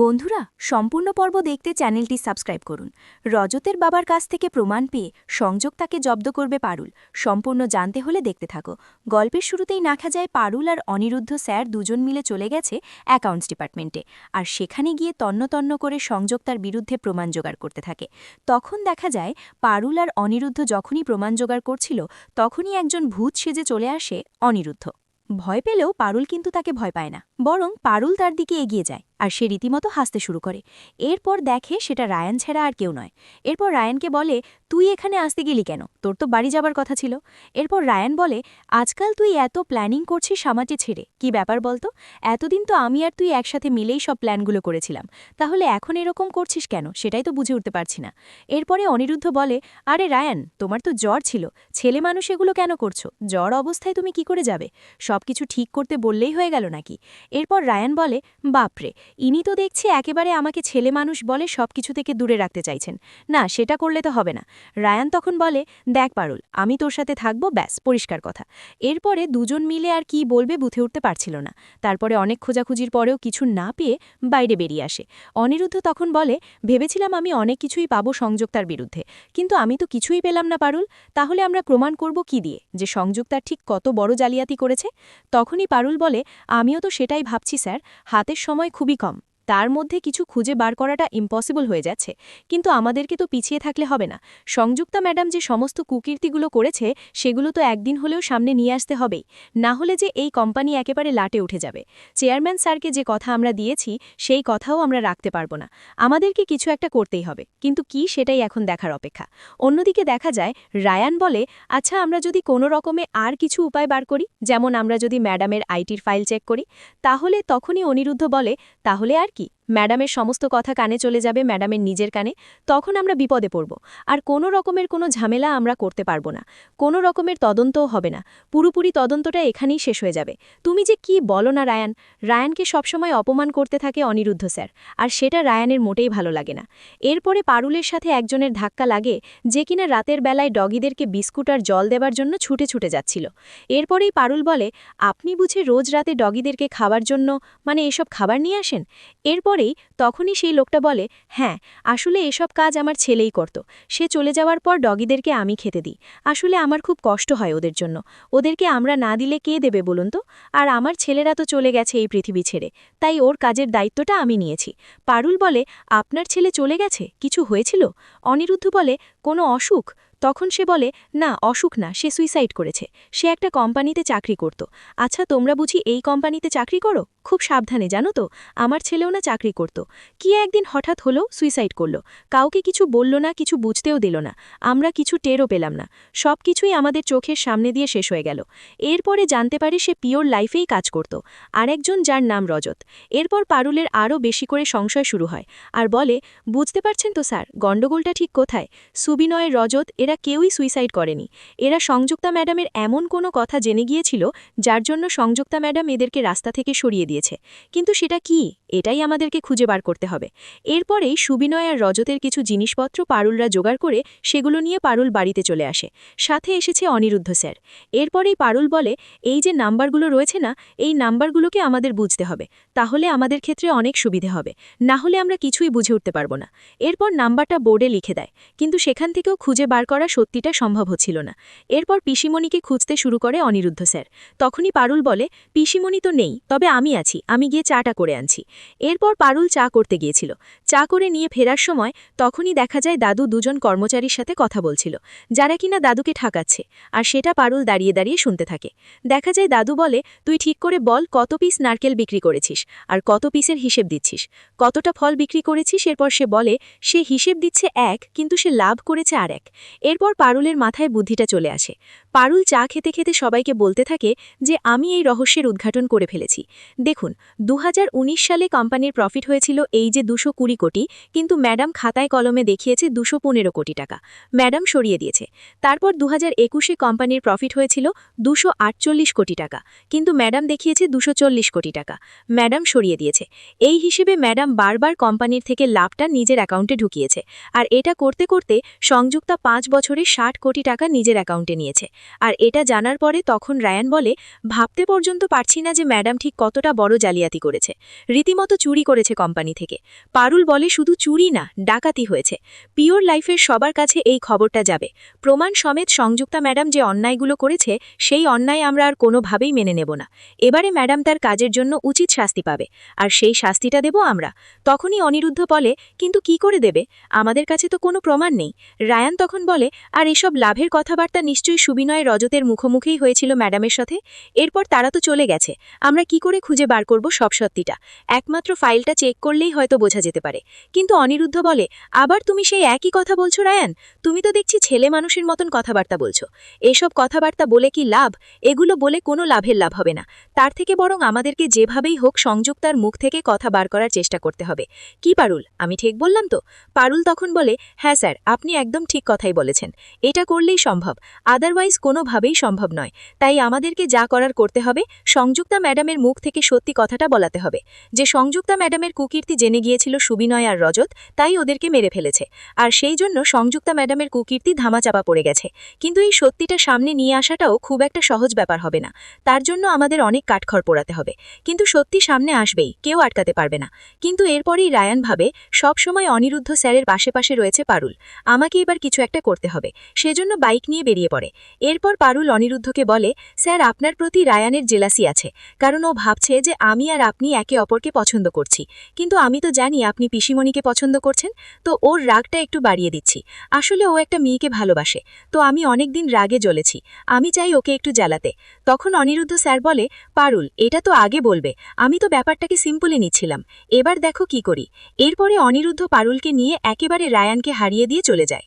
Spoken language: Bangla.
বন্ধুরা, সম্পূর্ণ পর্ব দেখতে চ্যানেলটি সাবস্ক্রাইব করুন। রজতের বাবার কাছ থেকে প্রমাণ পেয়ে সংযোগ তাকে জব্দ করবে পারুল। সম্পূর্ণ জানতে হলে দেখতে থাকো। গল্পের শুরুতেই দেখা যায় পারুল আর অনিরুদ্ধ স্যার দুজন মিলে চলে গেছে অ্যাকাউন্টস ডিপার্টমেন্টে, আর সেখানে গিয়ে তন্ন করে সংযোগ তার বিরুদ্ধে প্রমাণ জোগাড় করতে থাকে। তখন দেখা যায় পারুল আর অনিরুদ্ধ যখনই প্রমাণ জোগাড় করছিল, তখনই একজন ভূত সেজে চলে আসে অনিরুদ্ধ। ভয় পেলেও পারুল কিন্তু তাকে ভয় পায় না, বরং পারুল তার দিকে এগিয়ে যায় আর সে রীতিমতো হাসতে শুরু করে। এরপর দেখে সেটা রায়ান ছাড়া আর কেউ নয়। এরপর রায়ানকে বলে, তুই এখানে আসতে গেলি কেন? তোর তো বাড়ি যাবার কথা ছিল। এরপর রায়ান বলে, আজকাল তুই এত প্ল্যানিং করছিস সামাটে ছেড়ে, কি ব্যাপার বলতো? এতদিন তো আমি আর তুই একসাথে মিলেই সব প্ল্যানগুলো করেছিলাম, তাহলে এখন এরকম করছিস কেন সেটাই তো বুঝে উঠতে পারছি না। এরপরে অনিরুদ্ধ বলে, আরে রায়ান, তোমার তো জ্বর ছিল, ছেলে মানুষ এগুলো কেন করছো? জ্বর অবস্থায় তুমি কি করে যাবে? সবকিছু ঠিক করতে বললেই হয়ে গেল নাকি? এরপর রায়ান বলে, বাপরে, ইনি তো দেখছি একেবারে আমাকে ছেলে মানুষ বলে সবকিছু থেকে দূরে রাখতে চাইছেন। না, সেটা করলে তো হবে না। রায়ান তখন বলে, দেখ পারুল, আমি তোর সাথে থাকবো, ব্যাস, পরিষ্কার কথা। এরপরে দুজন মিলে আর কি বলবে বুঝে উঠতে পারছিল না। তারপরে অনেক খোঁজাখুঁজির পরেও কিছু না পেয়ে বাইরে বেরিয়ে আসে। অনিরুদ্ধ তখন বলে, ভেবেছিলাম আমি অনেক কিছুই পাবো সংযুক্তার বিরুদ্ধে, কিন্তু আমি তো কিছুই পেলাম না পারুল। তাহলে আমরা প্রমাণ করব কি দিয়ে যে সংযুক্তার ঠিক কত বড় জালিয়াতি করেছে? তখনই পারুল বলে, আমিও তো সেটাই ভাবছি স্যার, হাতের সময় খুবই কম, তার মধ্যে কিছু খুঁজে বার করাটা ইম্পসিবল হয়ে যাচ্ছে। কিন্তু আমাদেরকে তো পিছিয়ে থাকলে হবে না। সংযুক্তা ম্যাডাম যে সমস্ত কুকীর্তিগুলো করেছে সেগুলো তো একদিন হলেও সামনে নিয়ে আসতে হবেই, না হলে যে এই কোম্পানি একেবারে লাটে উঠে যাবে। চেয়ারম্যান স্যারকে যে কথা আমরা দিয়েছি সেই কথাও আমরা রাখতে পারবো না। আমাদেরকে কিছু একটা করতেই হবে, কিন্তু কি সেটাই এখন দেখার অপেক্ষা। অন্যদিকে দেখা যায় রায়ান বলে, আচ্ছা, আমরা যদি কোনো রকমে আর কিছু উপায় বার করি, যেমন আমরা যদি ম্যাডামের আইটির ফাইল চেক করি, তাহলে তখনই অনিরুদ্ধ বলে, তাহলে আর কি, ম্যাডামের সমস্ত কথা কানে চলে যাবে ম্যাডামের নিজের কানে, তখন আমরা বিপদে পড়ব। আর কোনো রকমের কোনো ঝামেলা আমরা করতে পারবো না, কোনো রকমের তদন্তও হবে না, পুরোপুরি তদন্তটা এখানেই শেষ হয়ে যাবে। তুমি যে কি বলো না রায়ান? রায়ানকে সবসময় অপমান করতে থাকে অনিরুদ্ধ স্যার, আর সেটা রায়ানের মোটেই ভালো লাগে না। এরপরে পারুলের সাথে একজনের ধাক্কা লাগে, যে কিনা রাতের বেলায় ডগিদেরকে বিস্কুট আর জল দেবার জন্য ছুটে ছুটে যাচ্ছিল। এরপরেই পারুল বলে, আপনি বুঝে রোজ রাতে ডগিদেরকে খাবার জন্য, মানে এসব খাবার নিয়ে আসেন? এরপরেই তখনই সেই লোকটা বলে, হ্যাঁ, আসলে এসব কাজ আমার ছেলেই করত। সে চলে যাওয়ার পর ডগিদেরকে আমি খেতে দিই। আসলে আমার খুব কষ্ট হয় ওদের জন্য, ওদেরকে আমরা না দিলে কে দেবে বলুন তো? আর আমার ছেলেরা তো চলে গেছে এই পৃথিবী ছেড়ে, তাই ওর কাজের দায়িত্বটা আমি নিয়েছি। পারুল বলে, আপনার ছেলে চলে গেছে, কিছু হয়েছিল? অনিরুদ্ধ বলে, কোনো অসুখ? তখন সে বলে, না, অসুখ না, সে সুইসাইড করেছে। সে একটা কোম্পানিতে চাকরি করত। আচ্ছা, তোমরা বুঝি এই কোম্পানিতে চাকরি করো? খুব সাবধানে, জানো তো, আমার ছেলেও না চাকরি করত, কি একদিন হঠাৎ হলো সুইসাইড করল। কাউকে কিছু বলল না, কিছু বুঝতেও দিল না, আমরা কিছু টেরও পেলাম না, সব কিছুই আমাদের চোখের সামনে দিয়ে শেষ হয়ে গেল। এরপরে জানতে পারি সে পিওর লাইফেই কাজ করত, আরেকজন যার নাম রজত। এরপর পারুলের আরও বেশি করে সংশয় শুরু হয়, আর বলে, বুঝতে পারছেন তো স্যার, গণ্ডগোলটা ঠিক কোথায়? সুবিনয়, রজত, এরা কেউই সুইসাইড করেনি। এরা সংযুক্তা ম্যাডামের এমন কোনো কথা জেনে গিয়েছিল যার জন্য সংযুক্তা ম্যাডাম এদেরকে রাস্তা থেকে সরিয়ে দিয়েছে। কিন্তু সেটা কি, এটাই আমাদেরকে খুঁজে বার করতে হবে। এরপরেই সুবিনয় আর রজতের কিছু জিনিসপত্র পারুলরা জোগাড় করে সেগুলো নিয়ে পারুল বাড়িতে চলে আসে। সাথে এসেছে অনিরুদ্ধ স্যার। এরপরেই পারুল বলে, এই যে নাম্বারগুলো রয়েছে না, এই নাম্বারগুলোকে আমাদের বুঝতে হবে, তাহলে আমাদের ক্ষেত্রে অনেক সুবিধে হবে, না হলে আমরা কিছুই বুঝে উঠতে পারবো না। এরপর নাম্বারটা বোর্ডে লিখে দেয়, কিন্তু সেখান থেকেও খুঁজে বার করা সত্যিটা সম্ভব হচ্ছিল না। এরপর পিসিমণিকে খুঁজতে শুরু করে অনিরুদ্ধ স্যার। তখনই পারুল বলে, পিসিমণি তো নেই, তবে আমি আছি, আমি গিয়ে চাটা করে আনছি। এরপর পারুল চা করতে গিয়েছিল। চা করে নিয়ে ফেরার সময় তখনই দেখা যায় দাদু দুজন কর্মচারীর সাথে কথা বলছিল, যারা কিনা দাদুকে ঠাকাচ্ছে, আর সেটা পারুল দাঁড়িয়ে দাঁড়িয়ে শুনতে থাকে। দেখা যায় দাদু বলে, তুই ঠিক করে বল কত পিস নারকেল বিক্রি করেছিস, আর কত পিসের হিসেব দিচ্ছিস, কতটা ফল বিক্রি করেছিস? এরপর সে বলে, সে হিসেব দিচ্ছে এক, কিন্তু সে লাভ করেছে আর এক। এরপর পারুলের মাথায় বুদ্ধিটা চলে আসে। পারুল চা খেতে খেতে সবাইকে বলতে থাকে যে, আমি এই রহস্যের উদ্ঘাটন করে ফেলেছি। দেখুন, 2019 সালে কোম্পানির প্রফিট হয়েছিল এই যে 220 কোটি, কিন্তু ম্যাডাম খাতায় কলমে দেখিয়েছে 215 কোটি টাকা, ম্যাডাম সরিয়ে দিয়েছে। তারপর 2021-এ কোম্পানির প্রফিট হয়েছিল 248 কোটি টাকা, কিন্তু ম্যাডাম দেখিয়েছে 240 কোটি টাকা, ম্যাডাম সরিয়ে দিয়েছে। এই হিসেবে ম্যাডাম বারবার কোম্পানির থেকে লাভটা নিজের অ্যাকাউন্টে ঢুকিয়েছে, আর এটা করতে করতে সংযুক্তা 5 বছরে 60 কোটি টাকা নিজের অ্যাকাউন্টে নিয়েছে। আর এটা জানার পরে তখন রায়ান বলে, ভাবতে পর্যন্ত পারছি না যে ম্যাডাম ঠিক কতটা বড় জালিয়াতি করেছে, রীতিমতো চুরি করেছে কোম্পানি থেকে। পারুল বলে শুধু চুরি না, ডাকাতি হয়েছে। পিওর লাইফের সবার কাছে এই খবরটা যাবে, প্রমাণ সমেত। সংযুক্তা ম্যাডাম যে অন্যায়গুলো করেছে সেই অন্যায় আমরা আর কোনোভাবেই মেনে নেব না। এবারে ম্যাডাম তার কাজের জন্য উচিত শাস্তি পাবে, আর সেই শাস্তিটা দেব আমরা। তখনই অনিরুদ্ধ বলে, কিন্তু কি করে দেবে, আমাদের কাছে তো কোনো প্রমাণ নেই। রায়ান তখন বলে, আর এসব লাভের কথাবার্তা নিশ্চয়ই সুবিনয় রজতের মুখোমুখিই হয়েছিল ম্যাডামের সাথে। এরপর তারা তো চলে গেছে, আমরা কি করে খুঁজে বার করব সব সত্যিটা? একমাত্র ফাইলটা চেক করলেই হয়তো বোঝা যেতে পারে। কিন্তু অনিরুদ্ধ বলে, আবার তুমি সেই একই কথা বলছো রায়ান? তুমি তো দেখছি ছেলে মানুষের মতন কথাবার্তা বলছো। এসব কথাবার্তা বলে কি লাভ? এগুলো বলে কোনো লাভের লাভ হবে না। তার থেকে বরং আমাদেরকে যেভাবেই হোক সংযুক্তার মুখ থেকে কথা বার করার চেষ্টা করতে হবে। কি পারুল, আমি ঠিক বললাম তো? পারুল তখন বলে, হ্যাঁ স্যার, আপনি একদম ঠিক কথাই বলেছেন। এটা করলেই সম্ভব, আদারওয়াইজ কোনোভাবেই সম্ভব নয়। তাই আমাদেরকে যা করার করতে হবে, সংযুক্তা ম্যাডামের মুখ থেকে সত্যি কথাটা বলাতে হবে, যে সংযুক্তা ম্যাডামের কুকীর্তি জেনে গিয়েছিল সুবিনয় আর রজত, তাই ওদেরকে মেরে ফেলেছে। আর সেই জন্য সংযুক্তা ম্যাডামের কুকীর্তি ধামাচাপা পড়ে গেছে। কিন্তু এই সত্যিটা সামনে নিয়ে আসাটাও খুব একটা সহজ ব্যাপার হবে না। তার জন্য আমাদের অনেক কাঠখড় পোড়াতে হবে, কিন্তু সত্যি সামনে আসবেই, কেউ আটকাতে পারবে না। কিন্তু এরপরই রায়ান ভাবে, সবসময় অনিরুদ্ধ স্যারের পাশে পাশে রয়েছে পারুল, আমাকে এবার কিছু একটা করতে হবে। সেজন্য বাইক নিয়ে বেরিয়ে পড়ে। এরপর পারুল অনিরুদ্ধকে বলে, স্যার, আপনার প্রতি রায়ানের জেলাসি আছে, কারণ ও ভাবছে যে আমি আর আপনি একে অপরকে পছন্দ করছি। কিন্তু আমি তো জানি আপনি পিসিমণিকে পছন্দ করছেন, তো ওর রাগটা একটু বাড়িয়ে দিচ্ছি। আসলে ও একটা মেয়েকে ভালোবাসে, তো আমি অনেকদিন রাগে জ্বলেছি, আমি চাই ওকে একটু জ্বালাতে। তখন অনিরুদ্ধ স্যার বলে, পারুল, এটা তো আগে বলবে, আমি তো ব্যাপারটাকে সিম্পলি নিচ্ছিলাম, এবার দেখো কি করি। এরপরে অনিরুদ্ধ পারুলকে নিয়ে একেবারে রায়ানকে হারিয়ে দিয়ে চলে যায়।